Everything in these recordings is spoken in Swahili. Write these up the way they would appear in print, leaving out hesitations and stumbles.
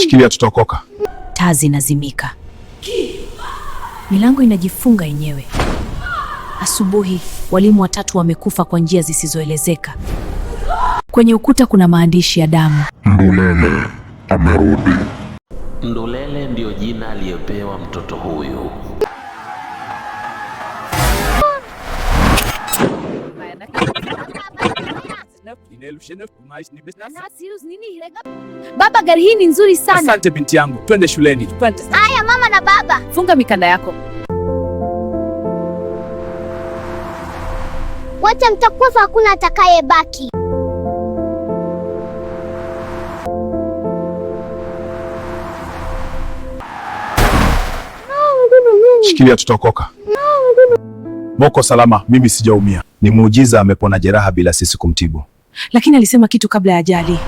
Shikilia, tutaokoka. Taa zinazimika, milango inajifunga yenyewe. Asubuhi, walimu watatu wamekufa kwa njia zisizoelezeka. Kwenye ukuta kuna maandishi ya damu. Ndulele amerudi. Ndulele ndio jina aliyopewa mtoto huyu. Baba, gari hii ni nzuri sana. Asante binti yangu, twende shuleni. Haya mama na baba. Funga mikanda yako. Wote mtakufa, hakuna atakayebaki. Shikilia, tutaokoka. Moko salama, mimi sijaumia. Ni muujiza amepona jeraha bila sisi kumtibu. Lakini alisema kitu kabla ya ajali.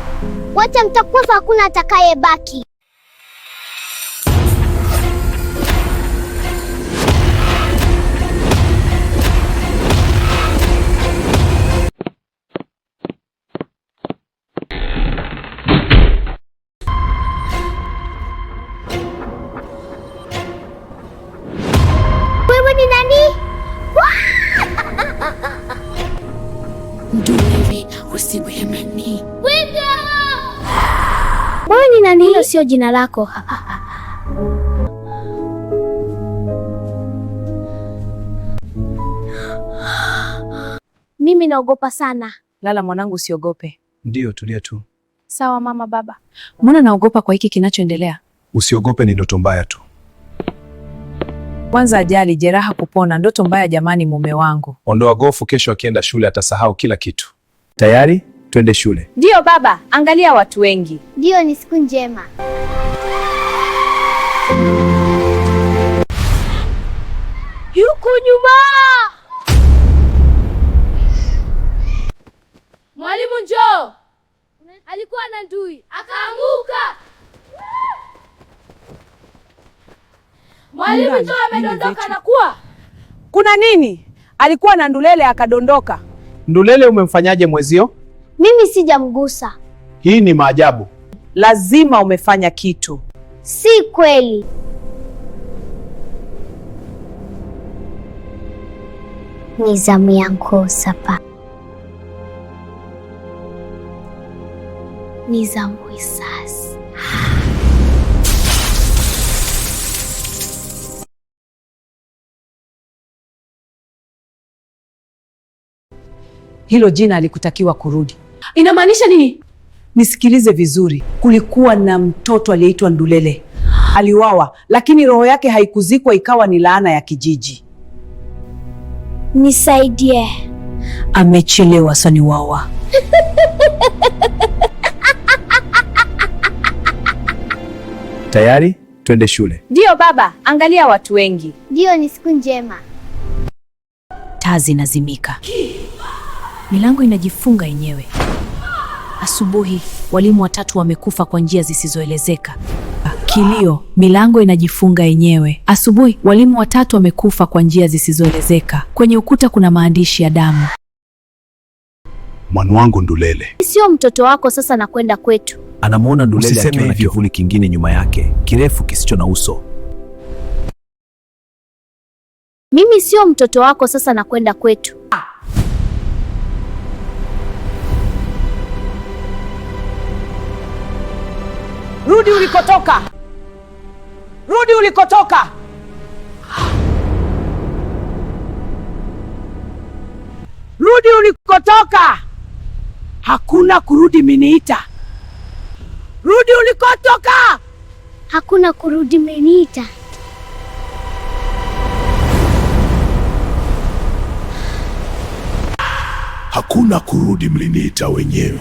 Wote mtakufa, hakuna atakayebaki. Wewe ni nani? Ndulele usiwemeni. Wewe ni nani? Hilo sio jina lako. Mimi naogopa sana. Lala mwanangu, usiogope. Ndiyo, tulia tu. Sawa mama, baba. Mbona naogopa kwa hiki kinachoendelea? Usiogope, ni ndoto mbaya tu. Kwanza ajali, jeraha kupona, ndoto mbaya jamani mume wangu. Ondoa gofu, kesho akienda shule atasahau kila kitu. Tayari? Twende shule. Ndiyo baba, angalia watu wengi. Ndiyo, ni siku njema. Yuko nyuma. Mwalimu njoo. Alikuwa na ndui, akaanguka. Mwalimu njoo, amedondoka na kuwa. Kuna nini? Alikuwa na ndulele akadondoka. Ndulele umemfanyaje mwezio? Mimi sijamgusa. Hii ni maajabu. Lazima umefanya kitu. Si kweli. Ni zamu yangu sapa. Ni zamu sasa. Hilo jina alikutakiwa kurudi. Inamaanisha nini? Nisikilize vizuri. Kulikuwa na mtoto aliyeitwa Ndulele. Aliuawa, lakini roho yake haikuzikwa, ikawa ni laana ya kijiji. Nisaidie. Amechelewa saniwawa. Tayari? Twende shule. Ndiyo baba, angalia watu wengi. Ndiyo, ni siku njema. Taa zinazimika, milango inajifunga yenyewe. Asubuhi, walimu watatu wamekufa kwa njia zisizoelezeka. Kilio, milango inajifunga yenyewe. Asubuhi, walimu watatu wamekufa kwa njia zisizoelezeka. Kwenye ukuta kuna maandishi ya damu. Mwana wangu Ndulele. Sio mtoto wako sasa, na kwenda kwetu. Anamuona Ndulele akiwa na kivuli kingine nyuma yake, kirefu kisicho na uso. Mimi sio mtoto wako sasa, na kwenda kwetu. Rudi ulikotoka. Rudi ulikotoka. Rudi ulikotoka. Hakuna kurudi miniita. Rudi ulikotoka. Hakuna kurudi meniita. Hakuna kurudi, mliniita wenyewe.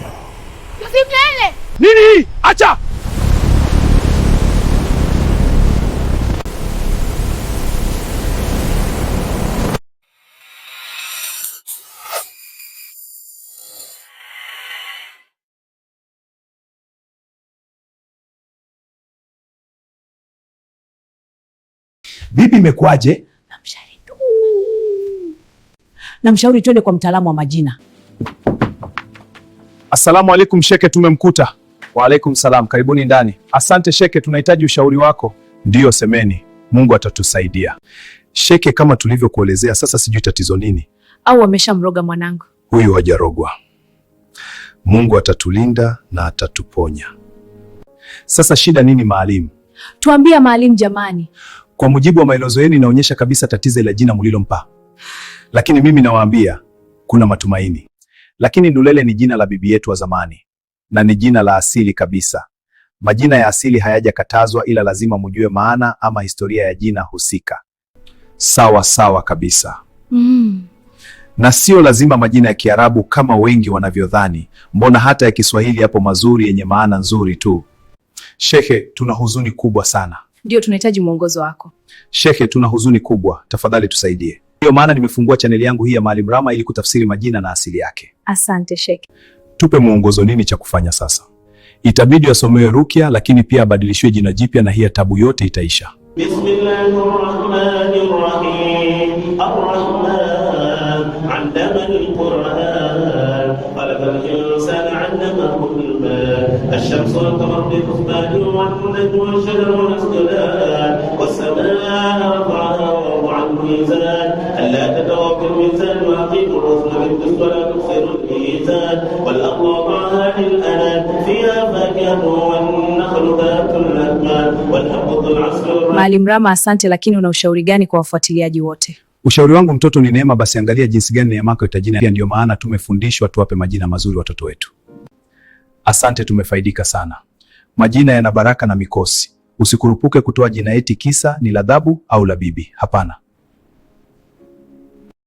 Ndulele! Nini? Acha! Vipi, imekuwaje? Namshauri twende kwa mtaalamu wa majina. Asalamu alaikum sheke, tumemkuta. Waalaikum salam, karibuni ndani. Asante sheke, tunahitaji ushauri wako. Ndiyo, semeni, Mungu atatusaidia. Sheke, kama tulivyokuelezea, sasa sijui tatizo nini. Au wameshamroga mwanangu? Huyu hajarogwa. Mungu atatulinda na atatuponya. Sasa shida nini Maalim? Tuambia Maalim jamani. Kwa mujibu wa maelezo yenu inaonyesha kabisa tatizo la jina mlilompa. Lakini mimi nawaambia kuna matumaini. Lakini Ndulele ni jina la bibi yetu wa zamani na ni jina la asili kabisa. Majina ya asili hayajakatazwa, ila lazima mjue maana ama historia ya jina husika. Sawa sawa kabisa. Na sio lazima majina ya Kiarabu kama wengi wanavyodhani. Mbona hata ya Kiswahili yapo mazuri yenye maana nzuri tu. Shekhe, tuna huzuni kubwa sana. Ndio, tunahitaji mwongozo wako. Shekhe, tuna huzuni kubwa, tafadhali tusaidie. Ndio maana nimefungua chaneli yangu hii ya Maalim Rama ili kutafsiri majina na asili yake. Asante Shekhe. Tupe mwongozo, nini cha kufanya sasa? Itabidi asomewe rukia, lakini pia abadilishiwe jina jipya na hii tabu yote itaisha. Bismillahirrahmanirrahim. Ar-Rahman 'allama al-Qur'an. Khalaqal insana 'allamahu al-bayan. Ash-shamsu wal-qamaru bi-husbanin wan-najmu wash-shajaru yasjudan. Was-samaa'a rafa'aha wa wada'a al-mizan. Alla tataghaw fil-mizan wa aqimu al-wazna bil-qist wa la tukhsiru al-mizan. Wal-arda wada'aha lil-anam. Fiha fakihatun wan-nakhlu dhatul akmal. Wal-habbu dhul-'asfi. Maalim Rama, asante, lakini una ushauri gani kwa wafuatiliaji wote? Ushauri wangu, mtoto ni neema, basi angalia jinsi gani neema yako itajina. Pia ndio maana tumefundishwa tuwape majina mazuri watoto wetu. Asante, tumefaidika sana. Majina yana baraka na mikosi. Usikurupuke kutoa jina eti kisa ni la babu au la bibi. Hapana.